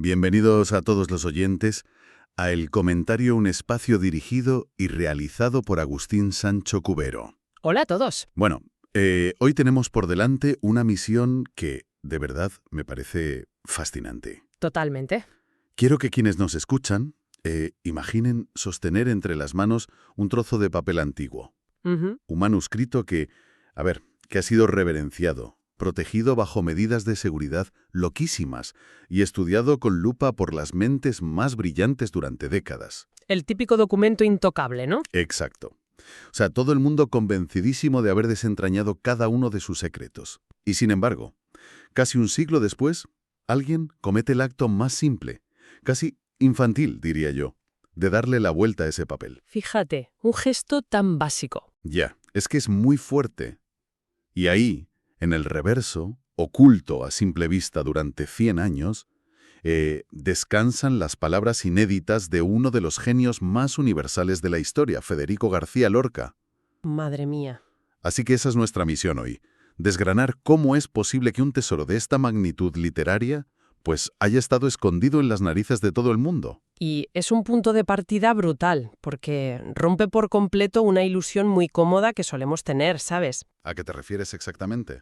Bienvenidos a todos los oyentes a El Comentario, un espacio dirigido y realizado por Agustín Sancho Cubero. Hola a todos. Bueno, hoy tenemos por delante una misión que, de verdad, me parece fascinante. Totalmente. Quiero que quienes nos escuchan imaginen sostener entre las manos un trozo de papel antiguo, un manuscrito que ha sido reverenciado, protegido bajo medidas de seguridad loquísimas y estudiado con lupa por las mentes más brillantes durante décadas. El típico documento intocable, ¿no? Exacto. O sea, todo el mundo convencidísimo de haber desentrañado cada uno de sus secretos. Y sin embargo, casi un siglo después, alguien comete el acto más simple, casi infantil, diría yo, de darle la vuelta a ese papel. Fíjate, un gesto tan básico. Ya, es que es muy fuerte. Y ahí, en el reverso, oculto a simple vista durante 100 años, descansan las palabras inéditas de uno de los genios más universales de la historia, Federico García Lorca. Madre mía. Así que esa es nuestra misión hoy, desgranar cómo es posible que un tesoro de esta magnitud literaria pues haya estado escondido en las narices de todo el mundo. Y es un punto de partida brutal, porque rompe por completo una ilusión muy cómoda que solemos tener, ¿sabes? ¿A qué te refieres exactamente?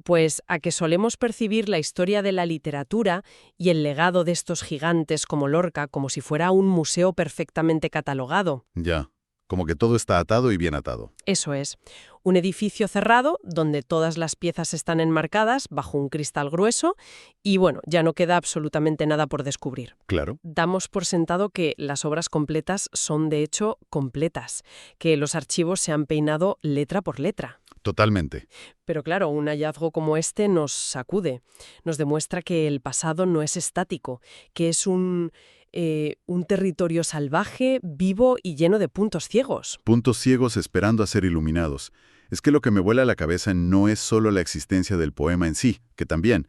Pues a que solemos percibir la historia de la literatura y el legado de estos gigantes como Lorca como si fuera un museo perfectamente catalogado. Ya, como que todo está atado y bien atado. Eso es. Un edificio cerrado donde todas las piezas están enmarcadas bajo un cristal grueso y, bueno, ya no queda absolutamente nada por descubrir. Claro. Damos por sentado que las obras completas son, de hecho, completas, que los archivos se han peinado letra por letra. Totalmente. Pero claro, un hallazgo como este nos sacude, nos demuestra que el pasado no es estático, que es un territorio salvaje, vivo y lleno de puntos ciegos. Puntos ciegos esperando a ser iluminados. Es que lo que me vuela a la cabeza no es solo la existencia del poema en sí, que también,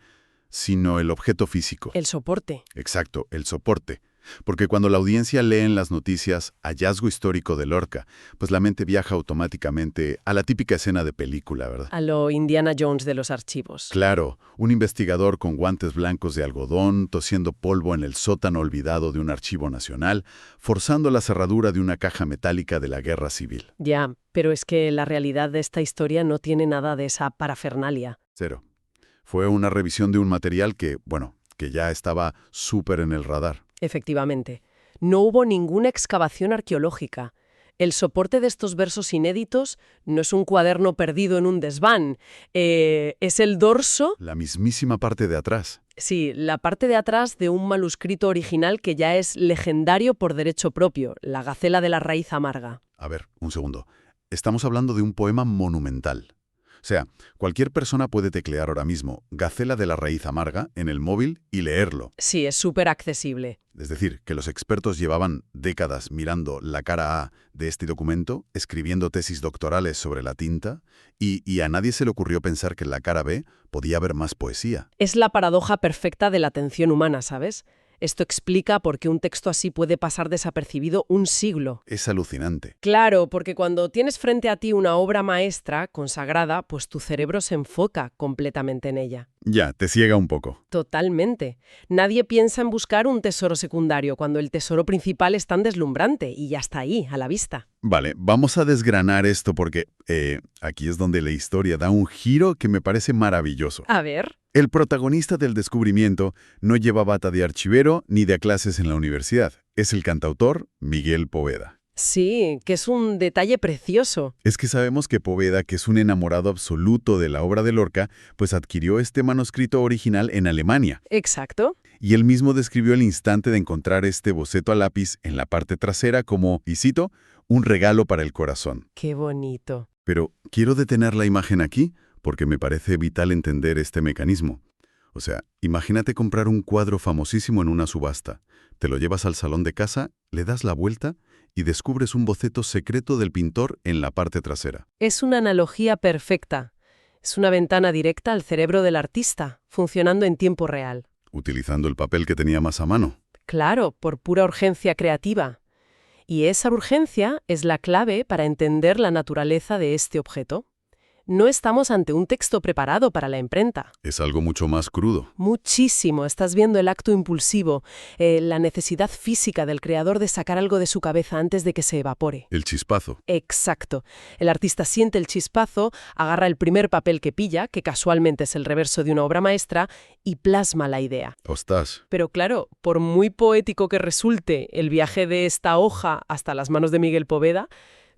sino el objeto físico. El soporte. Exacto, el soporte. Porque cuando la audiencia lee en las noticias hallazgo histórico de Lorca, pues la mente viaja automáticamente a la típica escena de película, ¿verdad? A lo Indiana Jones de los archivos. Claro, un investigador con guantes blancos de algodón, tosiendo polvo en el sótano olvidado de un archivo nacional, forzando la cerradura de una caja metálica de la Guerra Civil. Ya, pero es que la realidad de esta historia no tiene nada de esa parafernalia. Cero. Fue una revisión de un material que ya estaba súper en el radar. Efectivamente. No hubo ninguna excavación arqueológica. El soporte de estos versos inéditos no es un cuaderno perdido en un desván. Es el dorso. La mismísima parte de atrás. Sí, la parte de atrás de un manuscrito original que ya es legendario por derecho propio, La Gacela de la Raíz Amarga. A ver, un segundo. Estamos hablando de un poema monumental. O sea, cualquier persona puede teclear ahora mismo Gacela de la Raíz Amarga en el móvil y leerlo. Sí, es súper accesible. Es decir, que los expertos llevaban décadas mirando la cara A de este documento, escribiendo tesis doctorales sobre la tinta, y a nadie se le ocurrió pensar que en la cara B podía haber más poesía. Es la paradoja perfecta de la atención humana, ¿sabes? Esto explica por qué un texto así puede pasar desapercibido un siglo. Es alucinante. Claro, porque cuando tienes frente a ti una obra maestra, consagrada, pues tu cerebro se enfoca completamente en ella. Ya, te ciega un poco. Totalmente. Nadie piensa en buscar un tesoro secundario cuando el tesoro principal es tan deslumbrante y ya está ahí, a la vista. Vale, vamos a desgranar esto porque aquí es donde la historia da un giro que me parece maravilloso. A ver. El protagonista del descubrimiento no lleva bata de archivero ni de clases en la universidad. Es el cantautor Miguel Poveda. Sí, que es un detalle precioso. Es que sabemos que Poveda, que es un enamorado absoluto de la obra de Lorca, pues adquirió este manuscrito original en Alemania. Exacto. Y él mismo describió el instante de encontrar este boceto a lápiz en la parte trasera como, y cito, un regalo para el corazón. Qué bonito. Pero quiero detener la imagen aquí porque me parece vital entender este mecanismo. O sea, imagínate comprar un cuadro famosísimo en una subasta. Te lo llevas al salón de casa, le das la vuelta y descubres un boceto secreto del pintor en la parte trasera. Es una analogía perfecta. Es una ventana directa al cerebro del artista, funcionando en tiempo real. Utilizando el papel que tenía más a mano. Claro, por pura urgencia creativa. Y esa urgencia es la clave para entender la naturaleza de este objeto. No estamos ante un texto preparado para la imprenta. Es algo mucho más crudo. Muchísimo. Estás viendo el acto impulsivo, la necesidad física del creador de sacar algo de su cabeza antes de que se evapore. El chispazo. Exacto. El artista siente el chispazo, agarra el primer papel que pilla, que casualmente es el reverso de una obra maestra, y plasma la idea. Ostras. Pero claro, por muy poético que resulte el viaje de esta hoja hasta las manos de Miguel Poveda,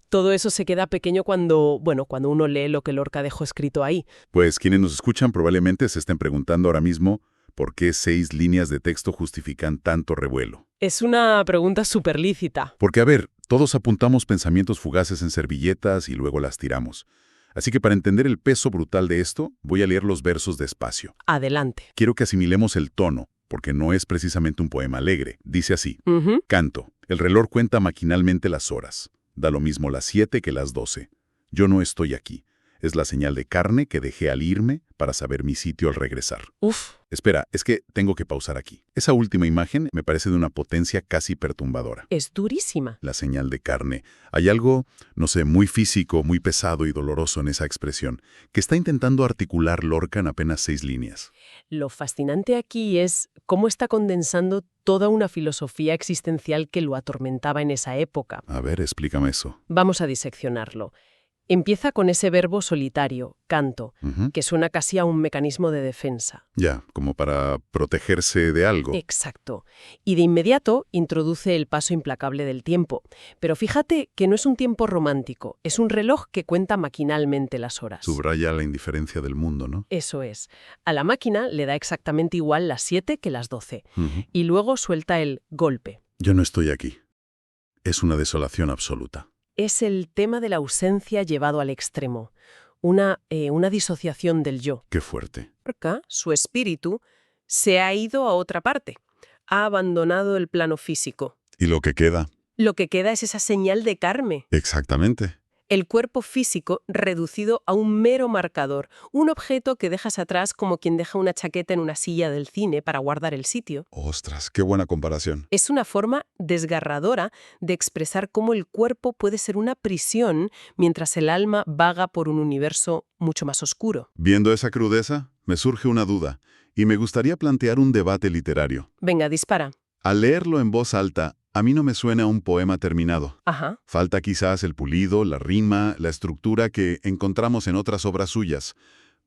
todo eso se queda pequeño cuando uno lee lo que Lorca dejó escrito ahí. Pues quienes nos escuchan probablemente se estén preguntando ahora mismo por qué 6 líneas de texto justifican tanto revuelo. Es una pregunta súper lícita. Porque, a ver, todos apuntamos pensamientos fugaces en servilletas y luego las tiramos. Así que para entender el peso brutal de esto, voy a leer los versos despacio. Adelante. Quiero que asimilemos el tono, porque no es precisamente un poema alegre. Dice así. Canto. El reloj cuenta maquinalmente las horas. Da lo mismo las 7 que las 12. Yo no estoy aquí. Es la señal de carne que dejé al irme para saber mi sitio al regresar. Uf. Espera, es que tengo que pausar aquí. Esa última imagen me parece de una potencia casi perturbadora. Es durísima. La señal de carne. Hay algo, no sé, muy físico, muy pesado y doloroso en esa expresión, que está intentando articular Lorca en apenas 6 líneas. Lo fascinante aquí es cómo está condensando toda una filosofía existencial que lo atormentaba en esa época. A ver, explícame eso. Vamos a diseccionarlo. Empieza con ese verbo solitario, canto, que suena casi a un mecanismo de defensa. Ya, como para protegerse de algo. Exacto. Y de inmediato introduce el paso implacable del tiempo. Pero fíjate que no es un tiempo romántico, es un reloj que cuenta maquinalmente las horas. Subraya la indiferencia del mundo, ¿no? Eso es. A la máquina le da exactamente igual las 7 que las 12. Y luego suelta el golpe. Yo no estoy aquí. Es una desolación absoluta. Es el tema de la ausencia llevado al extremo. Una disociación del yo. Qué fuerte. Lorca, su espíritu, se ha ido a otra parte. Ha abandonado el plano físico. ¿Y lo que queda? Lo que queda es esa señal de carne. Exactamente. El cuerpo físico reducido a un mero marcador, un objeto que dejas atrás como quien deja una chaqueta en una silla del cine para guardar el sitio. Ostras, qué buena comparación. Es una forma desgarradora de expresar cómo el cuerpo puede ser una prisión mientras el alma vaga por un universo mucho más oscuro. Viendo esa crudeza, me surge una duda, y me gustaría plantear un debate literario. Venga, dispara. Al leerlo en voz alta, a mí no me suena un poema terminado. Ajá. Falta quizás el pulido, la rima, la estructura que encontramos en otras obras suyas.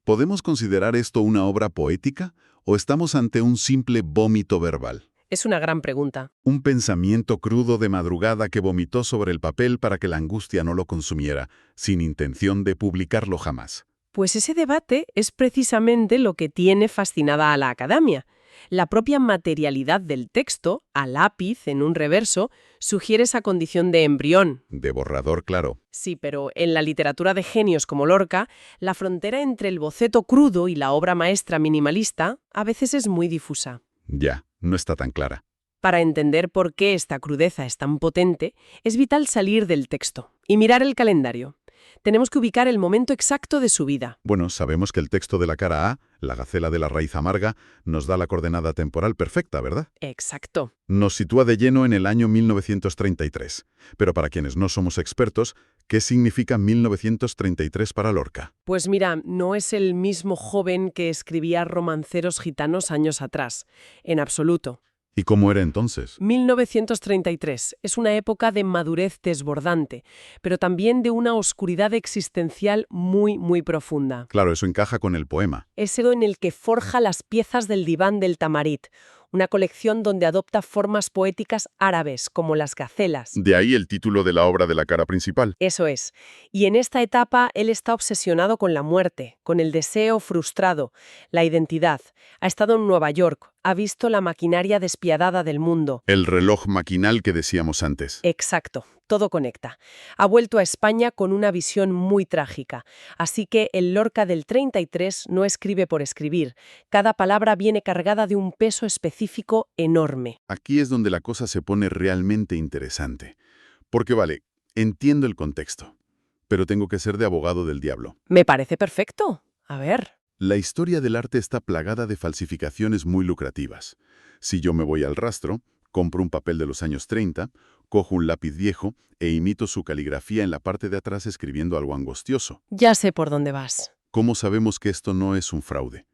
¿Podemos considerar esto una obra poética o estamos ante un simple vómito verbal? Es una gran pregunta. Un pensamiento crudo de madrugada que vomitó sobre el papel para que la angustia no lo consumiera, sin intención de publicarlo jamás. Pues ese debate es precisamente lo que tiene fascinada a la academia. La propia materialidad del texto, a lápiz en un reverso, sugiere esa condición de embrión. De borrador, claro. Sí, pero en la literatura de genios como Lorca, la frontera entre el boceto crudo y la obra maestra minimalista a veces es muy difusa. Ya, no está tan clara. Para entender por qué esta crudeza es tan potente, es vital salir del texto y mirar el calendario. Tenemos que ubicar el momento exacto de su vida. Bueno, sabemos que el texto de la cara A, la gacela de la raíz amarga, nos da la coordenada temporal perfecta, ¿verdad? Exacto. Nos sitúa de lleno en el año 1933. Pero para quienes no somos expertos, ¿qué significa 1933 para Lorca? Pues mira, no es el mismo joven que escribía romanceros gitanos años atrás. En absoluto. ¿Y cómo era entonces? 1933 es una época de madurez desbordante, pero también de una oscuridad existencial muy, muy profunda. Claro, eso encaja con el poema. Es el en el que forja las piezas del diván del Tamarit, una colección donde adopta formas poéticas árabes, como las gacelas. De ahí el título de la obra de la cara principal. Eso es. Y en esta etapa él está obsesionado con la muerte, con el deseo frustrado, la identidad. Ha estado en Nueva York, ha visto la maquinaria despiadada del mundo. El reloj maquinal que decíamos antes. Exacto. Todo conecta. Ha vuelto a España con una visión muy trágica. Así que el Lorca del 33 no escribe por escribir. Cada palabra viene cargada de un peso específico enorme. Aquí es donde la cosa se pone realmente interesante. Porque vale, entiendo el contexto, pero tengo que ser de abogado del diablo. Me parece perfecto. A ver. La historia del arte está plagada de falsificaciones muy lucrativas. Si yo me voy al rastro, Compro un papel de los años 30, cojo un lápiz viejo e imito su caligrafía en la parte de atrás escribiendo algo angustioso. Ya sé por dónde vas. ¿Cómo sabemos que esto no es un fraude?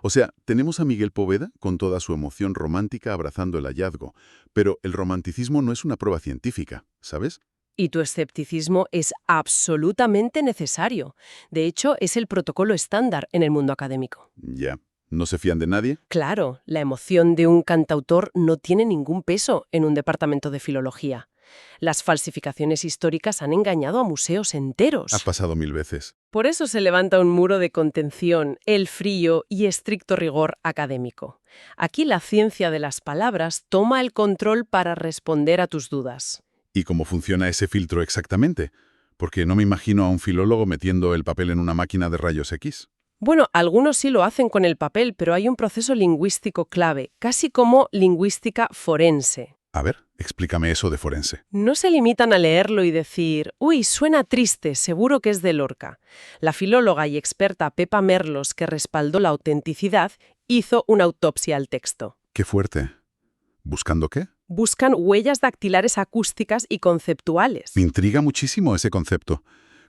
O sea, tenemos a Miguel Poveda con toda su emoción romántica abrazando el hallazgo, pero el romanticismo no es una prueba científica, ¿sabes? Y tu escepticismo es absolutamente necesario. De hecho, es el protocolo estándar en el mundo académico. Ya. ¿No se fían de nadie? Claro, la emoción de un cantautor no tiene ningún peso en un departamento de filología. Las falsificaciones históricas han engañado a museos enteros. Ha pasado 1000 veces. Por eso se levanta un muro de contención, el frío y estricto rigor académico. Aquí la ciencia de las palabras toma el control para responder a tus dudas. ¿Y cómo funciona ese filtro exactamente? Porque no me imagino a un filólogo metiendo el papel en una máquina de rayos X. Bueno, algunos sí lo hacen con el papel, pero hay un proceso lingüístico clave, casi como lingüística forense. A ver, explícame eso de forense. No se limitan a leerlo y decir, uy, suena triste, seguro que es de Lorca. La filóloga y experta Pepa Merlos, que respaldó la autenticidad, hizo una autopsia al texto. ¡Qué fuerte! ¿Buscando qué? Buscan huellas dactilares acústicas y conceptuales. Me intriga muchísimo ese concepto.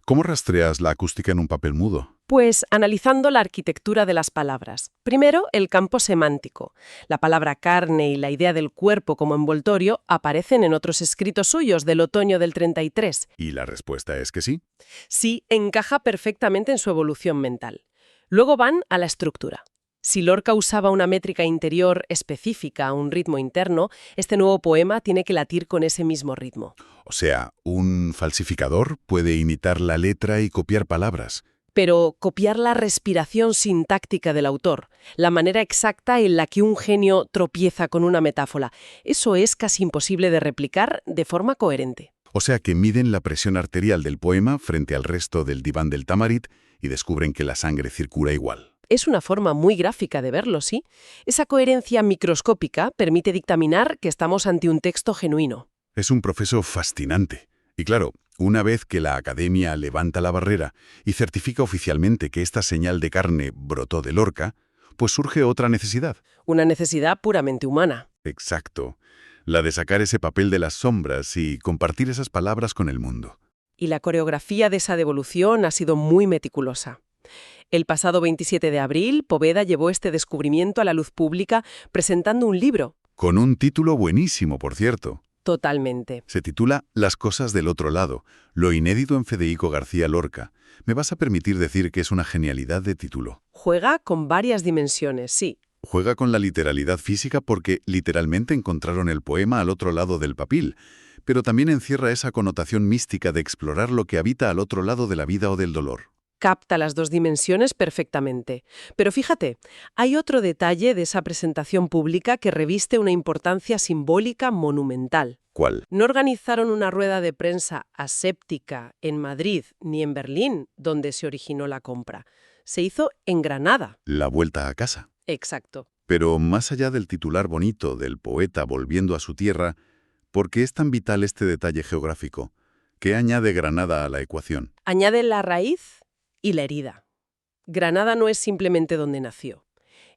¿Cómo rastreas la acústica en un papel mudo? Pues analizando la arquitectura de las palabras. Primero, el campo semántico. La palabra carne y la idea del cuerpo como envoltorio aparecen en otros escritos suyos del otoño del 33. Y la respuesta es que sí. Sí, encaja perfectamente en su evolución mental. Luego van a la estructura. Si Lorca usaba una métrica interior específica, un ritmo interno, este nuevo poema tiene que latir con ese mismo ritmo. O sea, un falsificador puede imitar la letra y copiar palabras. Pero copiar la respiración sintáctica del autor, la manera exacta en la que un genio tropieza con una metáfora, eso es casi imposible de replicar de forma coherente. O sea que miden la presión arterial del poema frente al resto del diván del Tamarit y descubren que la sangre circula igual. Es una forma muy gráfica de verlo, ¿sí? Esa coherencia microscópica permite dictaminar que estamos ante un texto genuino. Es un proceso fascinante. Y claro, una vez que la academia levanta la barrera y certifica oficialmente que esta señal de carne brotó de Lorca, pues surge otra necesidad. Una necesidad puramente humana. Exacto. La de sacar ese papel de las sombras y compartir esas palabras con el mundo. Y la coreografía de esa devolución ha sido muy meticulosa. El pasado 27 de abril, Poveda llevó este descubrimiento a la luz pública presentando un libro. Con un título buenísimo, por cierto. Totalmente. Se titula Las cosas del otro lado, lo inédito en Federico García Lorca. Me vas a permitir decir que es una genialidad de título. Juega con varias dimensiones, sí. Juega con la literalidad física porque literalmente encontraron el poema al otro lado del papel, pero también encierra esa connotación mística de explorar lo que habita al otro lado de la vida o del dolor. Capta las dos dimensiones perfectamente. Pero fíjate, hay otro detalle de esa presentación pública que reviste una importancia simbólica monumental. ¿Cuál? No organizaron una rueda de prensa aséptica en Madrid ni en Berlín, donde se originó la compra. Se hizo en Granada. La vuelta a casa. Exacto. Pero más allá del titular bonito del poeta volviendo a su tierra, ¿por qué es tan vital este detalle geográfico? ¿Qué añade Granada a la ecuación? Añade la raíz y la herida. Granada no es simplemente donde nació.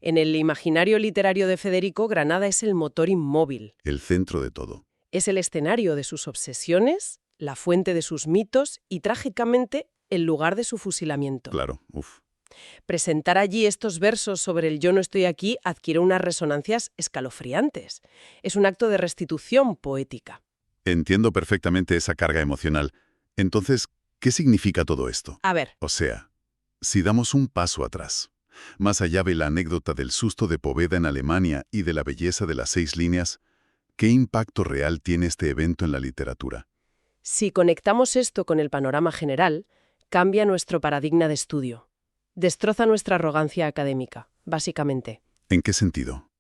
En el imaginario literario de Federico, Granada es el motor inmóvil. El centro de todo. Es el escenario de sus obsesiones, la fuente de sus mitos y, trágicamente, el lugar de su fusilamiento. Claro, Presentar allí estos versos sobre el yo no estoy aquí adquiere unas resonancias escalofriantes. Es un acto de restitución poética. Entiendo perfectamente esa carga emocional. Entonces, ¿qué significa todo esto? A ver. O sea, si damos un paso atrás, más allá de la anécdota del susto de Poveda en Alemania y de la belleza de las 6 líneas, ¿qué impacto real tiene este evento en la literatura? Si conectamos esto con el panorama general, cambia nuestro paradigma de estudio. Destroza nuestra arrogancia académica, básicamente. ¿En qué sentido?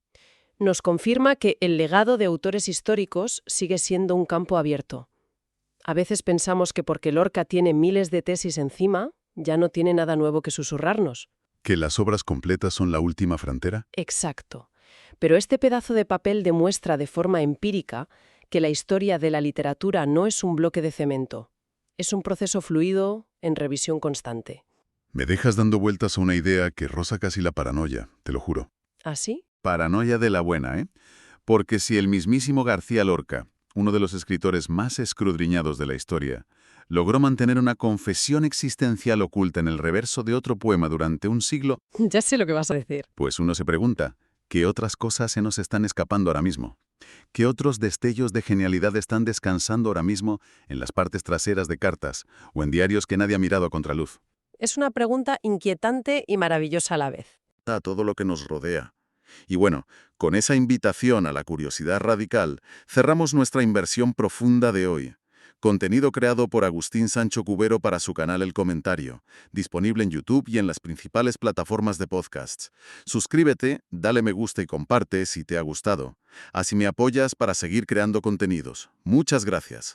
Nos confirma que el legado de autores históricos sigue siendo un campo abierto. A veces pensamos que porque Lorca tiene miles de tesis encima, ya no tiene nada nuevo que susurrarnos. ¿Que las obras completas son la última frontera? Exacto. Pero este pedazo de papel demuestra de forma empírica que la historia de la literatura no es un bloque de cemento. Es un proceso fluido, en revisión constante. Me dejas dando vueltas a una idea que roza casi la paranoia, te lo juro. ¿Ah, sí? Paranoia de la buena, ¿eh? Porque si el mismísimo García Lorca, uno de los escritores más escudriñados de la historia, logró mantener una confesión existencial oculta en el reverso de otro poema durante un siglo, Ya sé lo que vas a decir. pues uno se pregunta, ¿qué otras cosas se nos están escapando ahora mismo? ¿Qué otros destellos de genialidad están descansando ahora mismo en las partes traseras de cartas o en diarios que nadie ha mirado a contraluz? Es una pregunta inquietante y maravillosa a la vez. A todo lo que nos rodea. Y bueno, con esa invitación a la curiosidad radical, cerramos nuestra inversión profunda de hoy. Contenido creado por Agustín Sancho Cubero para su canal El Comentario, disponible en YouTube y en las principales plataformas de podcasts. Suscríbete, dale me gusta y comparte si te ha gustado. Así me apoyas para seguir creando contenidos. Muchas gracias.